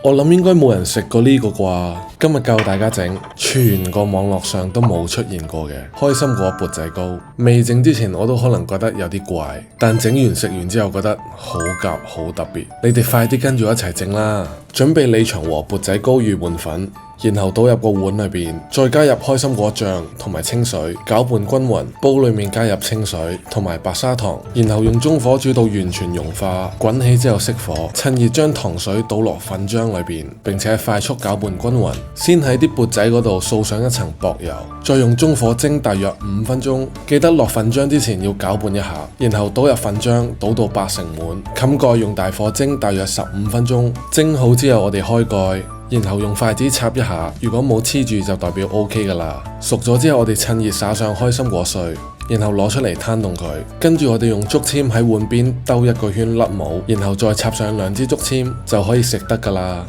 我諗應該冇人食過呢個啩。今日教大家整，全個網絡上都冇出現過嘅開心果缽仔糕。未整之前我都可能覺得有啲怪，但整完食完之後覺得好夾好特別。你哋快啲跟住一齊整啦！準備李祥和缽仔糕預拌粉，然後倒入個碗裏邊，再加入開心果醬同埋清水，攪拌均勻。煲裏面加入清水同埋白砂糖，然後用中火煮到完全融化，滾起之後熄火，趁熱將糖水倒落粉漿裏邊，並且快速攪拌均勻。先喺啲缽仔嗰度掃上一層薄油，再用中火蒸大約5分鐘。記得落粉漿之前要攪拌一下，然後倒入粉漿，倒到80滿，冚蓋用大火蒸大約15分鐘。蒸好之後我哋開蓋，然後用筷子插一下，如果冇黐住就代表 OK 噶啦。熟咗之後我哋趁熱撒上開心果碎，然後攞出嚟攤凍佢。跟住我哋用竹籤喺碗邊兜一個圈甩模，然後再插上2支竹籤就可以食得噶啦。